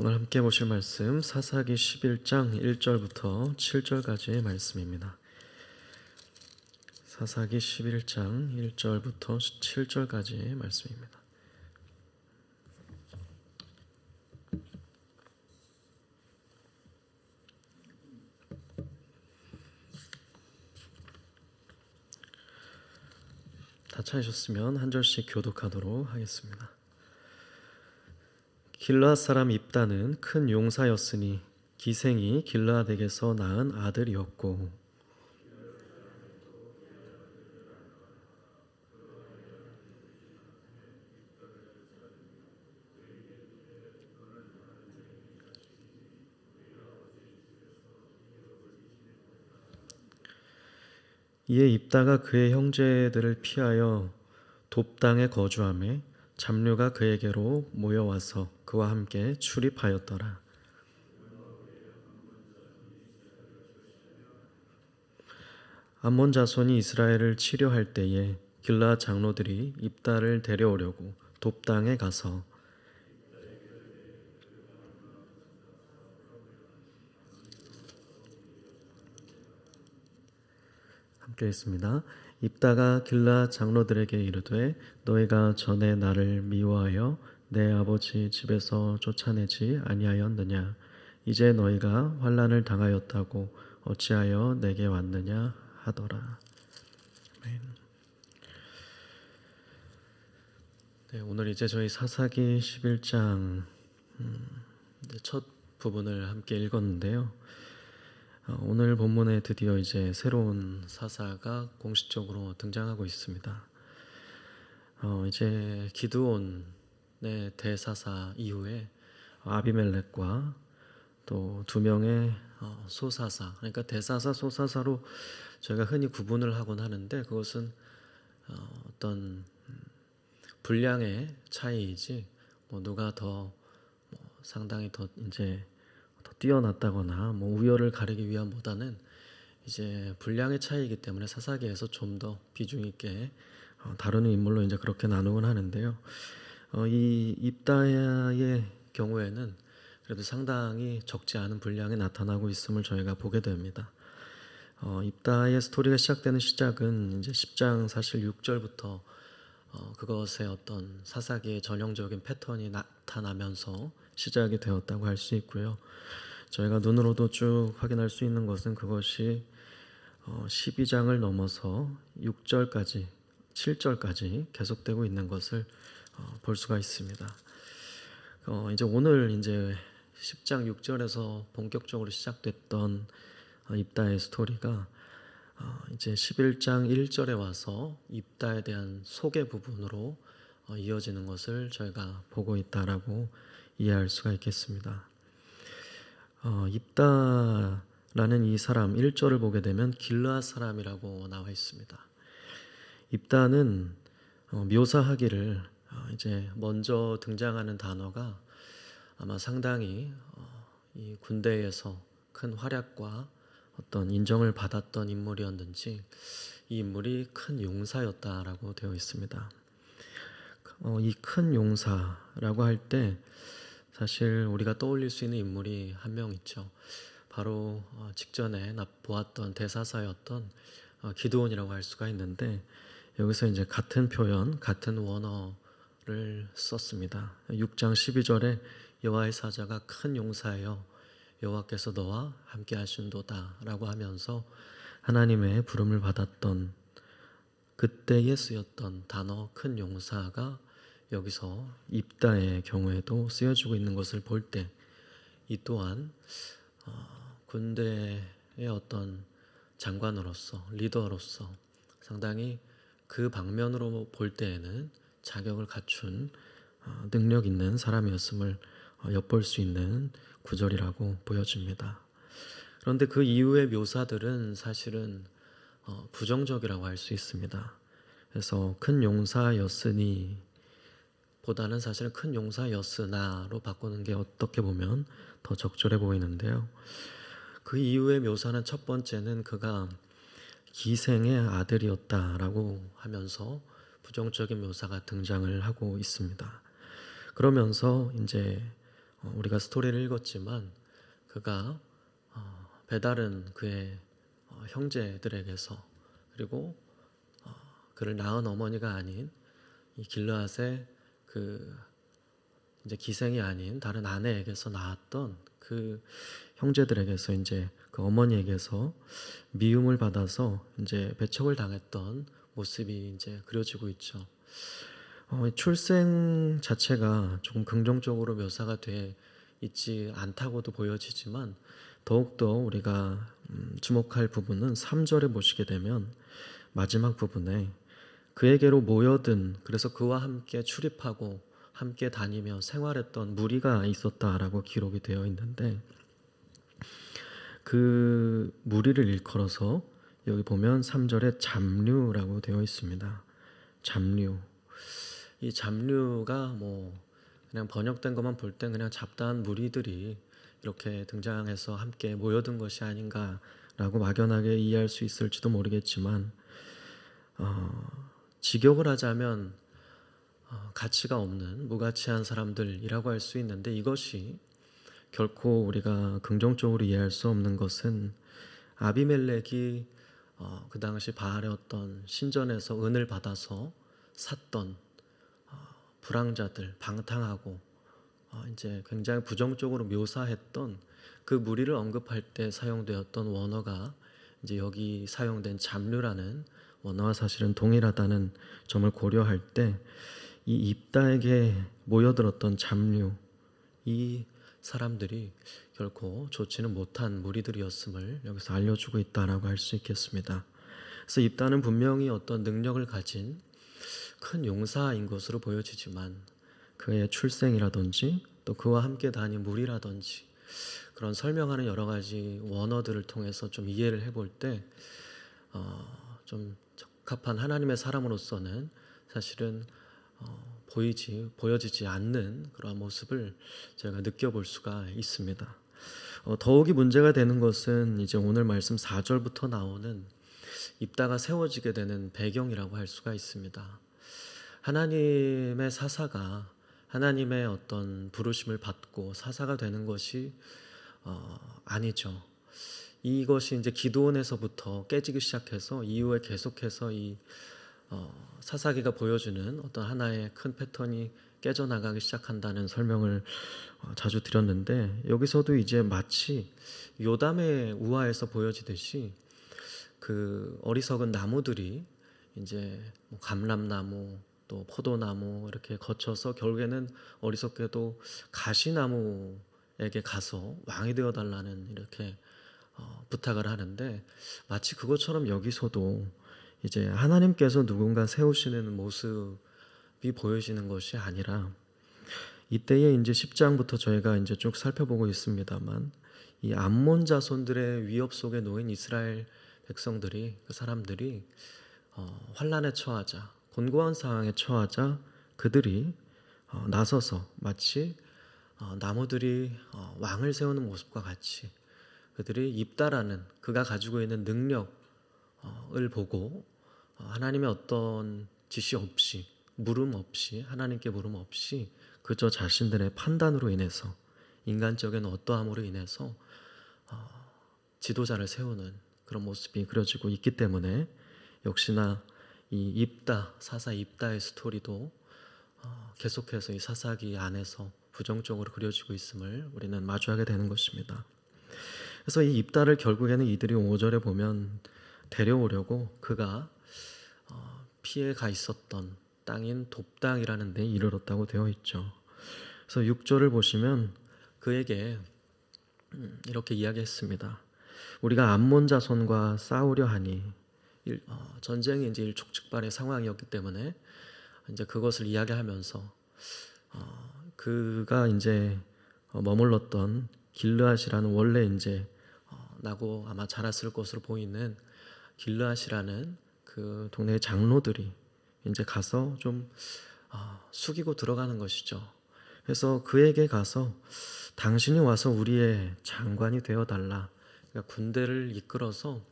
오늘 함께 보실 말씀 사사기 11장 1절부터 7절까지의 말씀입니다. 사사기 11장 1절부터 7절까지의 말씀입니다. 다 찾으셨으면 한 절씩 교독하도록 하겠습니다. 길르앗 사람 입다는 큰 용사였으니 기생이 길르앗에게서 낳은 아들이었고 이에 입다가 그의 형제들을 피하여 돕당에 거주하며 잡류가 그에게로 모여와서 그와 함께 출입하였더라. 암몬 자손이 이스라엘을 치려할 때에 길르앗 장로들이 입다를 데려오려고 돕당에 가서 함께 했습니다. 입다가 길르앗 장로들에게 이르되 너희가 전에 나를 미워하여 내 아버지 집에서 쫓아내지 아니하였느냐? 이제 너희가 환난을 당하였다고 어찌하여 내게 왔느냐 하더라. 아멘. 네, 오늘 이제 저희 사사기 11장 첫 부분을 함께 읽었는데요. 오늘 본문에 드디어 이제 새로운 사사가 공식적으로 등장하고 있습니다. 이제 기드온의 대사사 이후에 아비멜렉과 또 두 명의 소사사, 그러니까 대사사, 소사사로 저희가 흔히 구분을 하곤 하는데 그것은 어떤 분량의 차이이지 누가 더 상당히 더 이제 더 뛰어났다거나 우열을 가리기 위함보다는 이제 분량의 차이이기 때문에 사사기에서 좀 더 비중 있게 다루는 인물로 이제 그렇게 나누곤 하는데요. 이 입다의 경우에는 그래도 상당히 적지 않은 분량이 나타나고 있음을 저희가 보게 됩니다. 입다의 스토리가 시작되는 시작은 이제 10장 사실 6절부터 그것의 어떤 사사기의 전형적인 패턴이 나타나면서 시작이 되었다고 할 수 있고요. 저희가 눈으로도 쭉 확인할 수 있는 것은 그것이 12장을 넘어서 6절까지 7절까지 계속되고 있는 것을 볼 수가 있습니다. 이제 오늘 이제 10장 6절에서 본격적으로 시작됐던 입다의 스토리가 이제 11장 1절에 와서 입다에 대한 소개 부분으로 이어지는 것을 저희가 보고 있다라고 이해할 수가 있겠습니다. 입다라는 이 사람 1절을 보게 되면 길르앗 사람이라고 나와 있습니다. 입다는 묘사하기를 이제 먼저 등장하는 단어가 아마 상당히 이 군대에서 큰 활약과 어떤 인정을 받았던 인물이었는지 이 인물이 큰 용사였다라고 되어 있습니다. 이 큰 용사라고 할 때 사실 우리가 떠올릴 수 있는 인물이 한 명 있죠. 바로 직전에 보았던 대사사였던 기드온이라고 할 수가 있는데 여기서 이제 같은 표현, 같은 원어를 썼습니다. 6장 12절에 여호와의 사자가 큰 용사여 여호와께서 너와 함께 하신도다 라고 하면서 하나님의 부름을 받았던 그때에 쓰였던 단어 큰 용사가 여기서 입다의 경우에도 쓰여지고 있는 것을 볼 때 이 또한 군대의 어떤 장관으로서 리더로서 상당히 그 방면으로 볼 때에는 자격을 갖춘 능력 있는 사람이었음을 엿볼 수 있는 구절이라고 보여집니다. 그런데 그 이후의 묘사들은 사실은 부정적이라고 할 수 있습니다. 그래서 큰 용사였으니 보다는 사실은 큰 용사였으나로 바꾸는 게 어떻게 보면 더 적절해 보이는데요. 그 이후의 묘사는 첫 번째는 그가 기생의 아들이었다라고 하면서 부정적인 묘사가 등장을 하고 있습니다. 그러면서 이제 우리가 스토리를 읽었지만 그가 배다른 그의 형제들에게서, 그리고 그를 낳은 어머니가 아닌 이 길르앗의 그 이제 기생이 아닌 다른 아내에게서 낳았던 그 형제들에게서, 이제 그 어머니에게서 미움을 받아서 이제 배척을 당했던 모습이 이제 그려지고 있죠. 출생 자체가 조금 긍정적으로 묘사가 돼 있지 않다고도 보여지지만, 더욱더 우리가 주목할 부분은 3절에 보시게 되면 마지막 부분에 그에게로 모여든, 그래서 그와 함께 출입하고 함께 다니며 생활했던 무리가 있었다라고 기록이 되어 있는데, 그 무리를 일컬어서 여기 보면 3절에 잡류라고 되어 있습니다. 잡류. 이 잡류가 뭐 그냥 번역된 것만 볼 땐 그냥 잡다한 무리들이 이렇게 등장해서 함께 모여든 것이 아닌가라고 막연하게 이해할 수 있을지도 모르겠지만, 직역을 하자면 가치가 없는 무가치한 사람들이라고 할 수 있는데, 이것이 결코 우리가 긍정적으로 이해할 수 없는 것은 아비멜렉이 그 당시 바알의 어떤 신전에서 은을 받아서 샀던 불황자들, 방탕하고 이제 굉장히 부정적으로 묘사했던 그 무리를 언급할 때 사용되었던 원어가 이제 여기 사용된 잡류라는 원어와 사실은 동일하다는 점을 고려할 때, 이 입다에게 모여들었던 잡류, 이 사람들이 결코 좋지는 못한 무리들이었음을 여기서 알려주고 있다라고 할 수 있겠습니다. 그래서 입다는 분명히 어떤 능력을 가진 큰 용사인 것으로 보여지지만, 그의 출생이라든지 또 그와 함께 다닌 무리라든지 그런 설명하는 여러 가지 원어들을 통해서 좀 이해를 해볼 때 좀 적합한 하나님의 사람으로서는 사실은 보여지지 않는 그런 모습을 제가 느껴볼 수가 있습니다. 더욱이 문제가 되는 것은 이제 오늘 말씀 4절부터 나오는 입다가 세워지게 되는 배경이라고 할 수가 있습니다. 하나님의 사사가 하나님의 어떤 부르심을 받고 사사가 되는 것이 아니죠. 이것이 이제 기드온에서부터 깨지기 시작해서 이후에 계속해서 이 사사기가 보여주는 어떤 하나의 큰 패턴이 깨져나가기 시작한다는 설명을 자주 드렸는데, 여기서도 이제 마치 요담의 우화에서 보여지듯이 그 어리석은 나무들이 이제 뭐 감람나무 또 포도나무 이렇게 거쳐서 결국에는 어리석게도 가시나무에게 가서 왕이 되어 달라는 이렇게 부탁을 하는데, 마치 그것처럼 여기서도 이제 하나님께서 누군가 세우시는 모습이 보여지는 것이 아니라, 이때에 이제 10장부터 저희가 이제 쭉 살펴보고 있습니다만, 이 암몬 자손들의 위협 속에 놓인 이스라엘 백성들이, 그 사람들이 환란에 처하자, 곤고한 상황에 처하자 그들이 나서서 마치 나무들이 왕을 세우는 모습과 같이 그들이 입다라는 그가 가지고 있는 능력을 보고 하나님의 어떤 지시 없이, 물음 없이, 하나님께 물음 없이 그저 자신들의 판단으로 인해서, 인간적인 어떠함으로 인해서 지도자를 세우는 그런 모습이 그려지고 있기 때문에, 역시나 이 입다, 사사 입다의 스토리도 계속해서 이 사사기 안에서 부정적으로 그려지고 있음을 우리는 마주하게 되는 것입니다. 그래서 이 입다를 결국에는 이들이 5절에 보면 데려오려고 그가 피해 가 있었던 땅인 돕당이라는 데 이르렀다고 되어 있죠. 그래서 6절을 보시면 그에게 이렇게 이야기했습니다. 우리가 암몬 자손과 싸우려 하니, 전쟁이 이제 일촉즉발의 상황이었기 때문에 이제 그것을 이야기하면서 그가 이제 머물렀던 길르앗이라는, 원래 이제 나고 아마 자랐을 것으로 보이는 길르앗이라는 그 동네의 장로들이 이제 가서 좀 숙이고 들어가는 것이죠. 그래서 그에게 가서 당신이 와서 우리의 장관이 되어 달라, 그러니까 군대를 이끌어서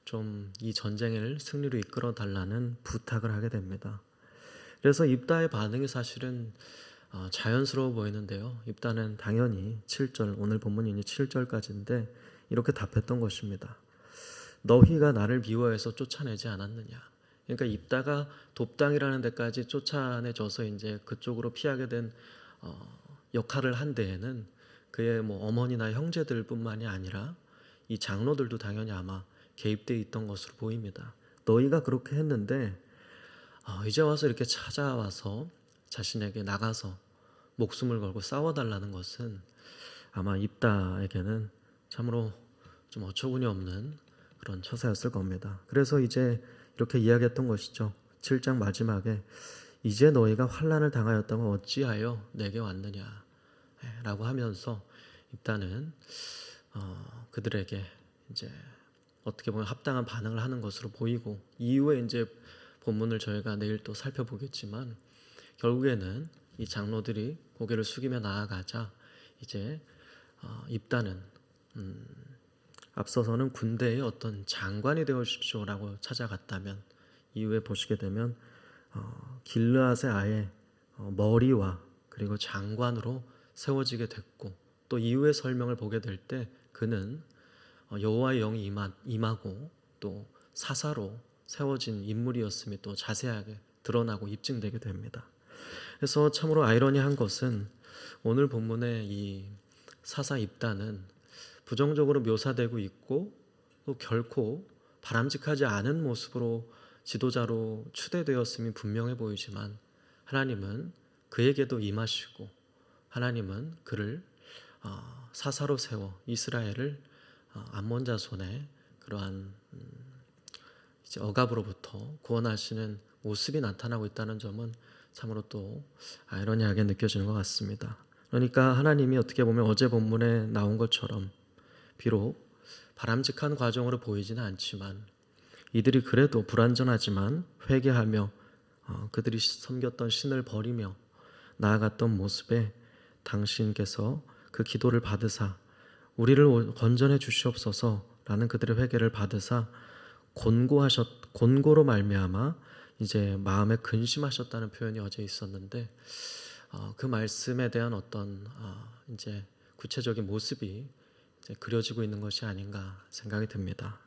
좀 이 전쟁을 승리로 이끌어 달라는 부탁을 하게 됩니다. 그래서 입다의 반응이 사실은 자연스러워 보이는데요. 입다는 당연히 7절, 오늘 본문이 7절까지인데 이렇게 답했던 것입니다. 너희가 나를 미워해서 쫓아내지 않았느냐. 그러니까 입다가 돕당이라는 데까지 쫓아내줘서 이제 그쪽으로 피하게 된 역할을 한 데에는 그의 뭐 어머니나 형제들뿐만이 아니라 이 장로들도 당연히 아마 개입되어 있던 것으로 보입니다. 너희가 그렇게 했는데 이제 와서 이렇게 찾아와서 자신에게 나가서 목숨을 걸고 싸워달라는 것은 아마 입다에게는 참으로 좀 어처구니 없는 그런 처사였을 겁니다. 그래서 이제 이렇게 이야기했던 것이죠. 7장 마지막에 이제 너희가 환난을 당하였다면 어찌하여 내게 왔느냐 라고 하면서 입다는 그들에게 이제 어떻게 보면 합당한 반응을 하는 것으로 보이고, 이후에 이제 본문을 저희가 내일 또 살펴보겠지만 결국에는 이 장로들이 고개를 숙이며 나아가자 이제 입다는 앞서서는 군대의 어떤 장관이 되어 주십시오라고 찾아갔다면 이후에 보시게 되면 길르앗의 아예 머리와 그리고 장관으로 세워지게 됐고, 또 이후의 설명을 보게 될 때 그는 여호와의 영이 임하고 또 사사로 세워진 인물이었음이 또 자세하게 드러나고 입증되게 됩니다. 그래서 참으로 아이러니한 것은 오늘 본문의 이 사사 입다는 부정적으로 묘사되고 있고 또 결코 바람직하지 않은 모습으로 지도자로 추대되었음이 분명해 보이지만, 하나님은 그에게도 임하시고 하나님은 그를 사사로 세워 이스라엘을 암몬 자손의 그러한 이제 억압으로부터 구원하시는 모습이 나타나고 있다는 점은 참으로 또 아이러니하게 느껴지는 것 같습니다. 그러니까 하나님이 어떻게 보면 어제 본문에 나온 것처럼 비록 바람직한 과정으로 보이지는 않지만 이들이 그래도 불완전하지만 회개하며 그들이 섬겼던 신을 버리며 나아갔던 모습에 당신께서 그 기도를 받으사 우리를 건전해 주시옵소서라는 그들의 회개를 받으사 곤고로 말미암아 이제 마음에 근심하셨다는 표현이 어제 있었는데, 그 말씀에 대한 어떤 이제 구체적인 모습이 이제 그려지고 있는 것이 아닌가 생각이 듭니다.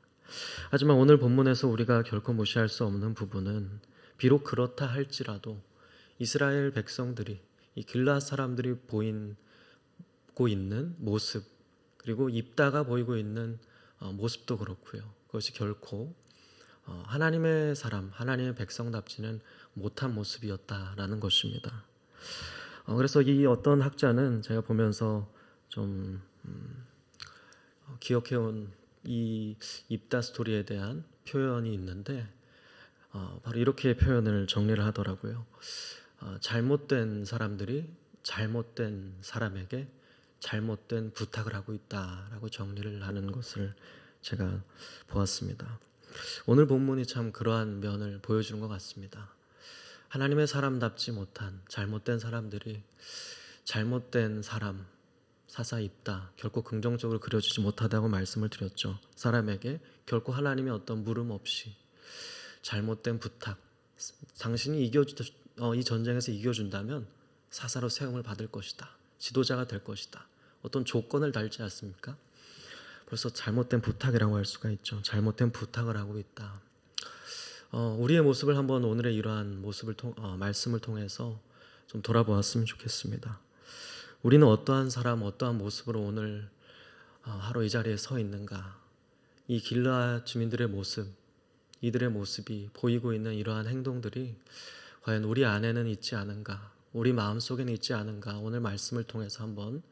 하지만 오늘 본문에서 우리가 결코 무시할 수 없는 부분은 비록 그렇다 할지라도 이스라엘 백성들이 이 길르앗 사람들이 보이고 있는 모습, 그리고 입다가 보이고 있는 모습도 그렇고요. 그것이 결코 하나님의 사람, 하나님의 백성답지는 못한 모습이었다라는 것입니다. 그래서 이 어떤 학자는 제가 보면서 좀 기억해온 이 입다 스토리에 대한 표현이 있는데 바로 이렇게 표현을 정리를 하더라고요. 잘못된 사람들이 잘못된 사람에게 잘못된 부탁을 하고 있다라고 정리를 하는 것을 제가 보았습니다. 오늘 본문이 참 그러한 면을 보여주는 것 같습니다. 하나님의 사람답지 못한 잘못된 사람들이 잘못된 사람, 사사 입다, 결코 긍정적으로 그려지지 못하다고 말씀을 드렸죠. 사람에게 결코 하나님의 어떤 물음 없이 잘못된 부탁, 당신이 이 전쟁에서 이겨준다면 사사로 세움을 받을 것이다, 지도자가 될 것이다, 어떤 조건을 달지 않습니까? 벌써 잘못된 부탁이라고 할 수가 있죠. 잘못된 부탁을 하고 있다. 우리의 모습을 한번 오늘의 이러한 말씀을 통해서 좀 돌아보았으면 좋겠습니다. 우리는 어떠한 사람, 어떠한 모습으로 오늘 하루 이 자리에 서 있는가? 이 길르앗 주민들의 모습, 이들의 모습이 보이고 있는 이러한 행동들이 과연 우리 안에는 있지 않은가? 우리 마음속에는 있지 않은가? 오늘 말씀을 통해서 한번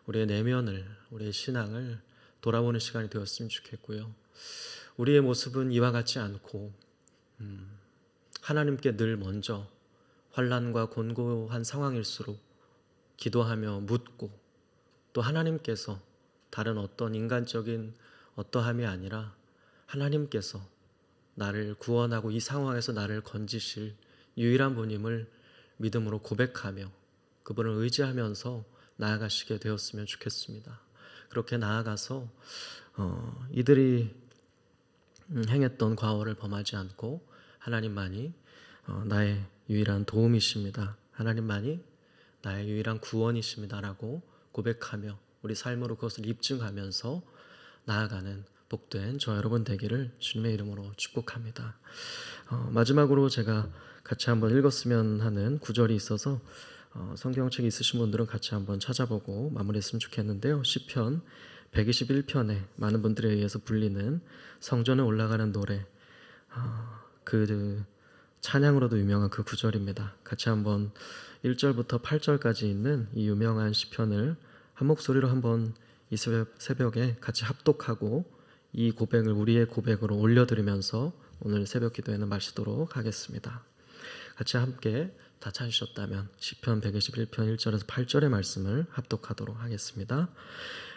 우리의 내면을, 우리의 신앙을 돌아보는 시간이 되었으면 좋겠고요. 우리의 모습은 이와 같지 않고 하나님께 늘 먼저 환난과 곤고한 상황일수록 기도하며 묻고, 또 하나님께서 다른 어떤 인간적인 어떠함이 아니라 하나님께서 나를 구원하고 이 상황에서 나를 건지실 유일한 분임을 믿음으로 고백하며 그분을 의지하면서 나아가시게 되었으면 좋겠습니다. 그렇게 나아가서 이들이 행했던 과오를 범하지 않고 하나님만이 나의 유일한 도움이십니다, 하나님만이 나의 유일한 구원이십니다라고 고백하며 우리 삶으로 그것을 입증하면서 나아가는 복된 저와 여러분 되기를 주님의 이름으로 축복합니다. 마지막으로 제가 같이 한번 읽었으면 하는 구절이 있어서 성경책 있으신 분들은 같이 한번 찾아보고 마무리했으면 좋겠는데요. 시편 121편에 많은 분들에 의해서 불리는 성전에 올라가는 노래, 그 찬양으로도 유명한 그 구절입니다. 같이 한번 1절부터 8절까지 있는 이 유명한 시편을 한 목소리로 한번 이 새벽에 같이 합독하고 이 고백을 우리의 고백으로 올려드리면서 오늘 새벽 기도에는 마치도록 하겠습니다. 같이 함께 다 찾으셨다면 시편 121편 1절에서 8절의 말씀을 합독하도록 하겠습니다.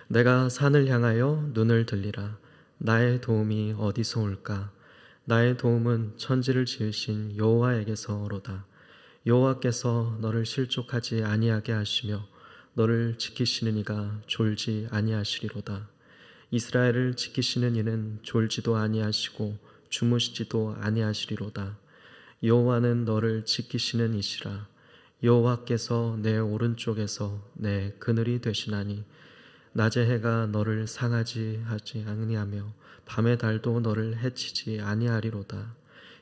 내가 산을 향하여 눈을 들리라. 나의 도움이 어디서 올까? 나의 도움은 천지를 지으신 여호와에게서로다. 여호와께서 너를 실족하지 아니하게 하시며 너를 지키시는 이가 졸지 아니하시리로다. 이스라엘을 지키시는 이는 졸지도 아니하시고 주무시지도 아니하시리로다. 여호와는 너를 지키시는 이시라. 여호와께서 내 오른쪽에서 내 그늘이 되시나니 낮의 해가 너를 상하지 하지 아니하며 밤의 달도 너를 해치지 아니하리로다.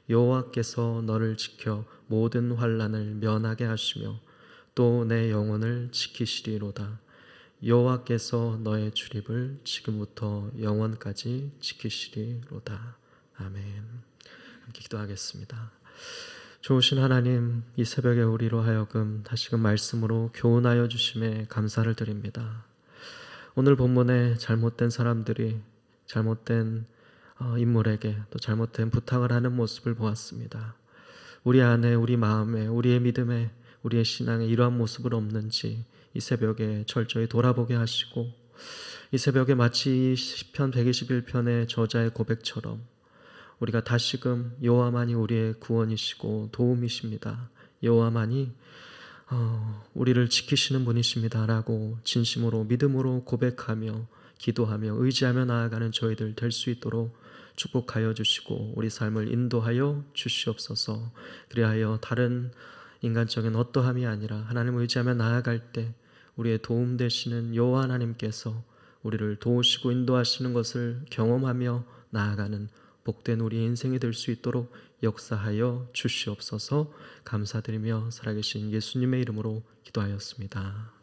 여호와께서 너를 지켜 모든 환난을 면하게 하시며 또 내 영혼을 지키시리로다. 여호와께서 너의 출입을 지금부터 영원까지 지키시리로다. 아멘. 함께 기도하겠습니다. 좋으신 하나님, 이 새벽에 우리로 하여금 다시금 말씀으로 교훈하여 주심에 감사를 드립니다. 오늘 본문에 잘못된 사람들이 잘못된 인물에게 또 잘못된 부탁을 하는 모습을 보았습니다. 우리 안에, 우리 마음에, 우리의 믿음에, 우리의 신앙에 이러한 모습은 없는지 이 새벽에 철저히 돌아보게 하시고, 이 새벽에 마치 시편 121편의 저자의 고백처럼 우리가 다시금 여호와만이 우리의 구원이시고 도움이십니다. 여호와만이 우리를 지키시는 분이십니다라고 진심으로 믿음으로 고백하며 기도하며 의지하며 나아가는 저희들 될 수 있도록 축복하여 주시고 우리 삶을 인도하여 주시옵소서. 그리하여 다른 인간적인 어떠함이 아니라 하나님을 의지하며 나아갈 때 우리의 도움 되시는 여호와 하나님께서 우리를 도우시고 인도하시는 것을 경험하며 나아가는 복된 우리 인생이 될 수 있도록 역사하여 주시옵소서. 감사드리며 살아계신 예수님의 이름으로 기도하였습니다.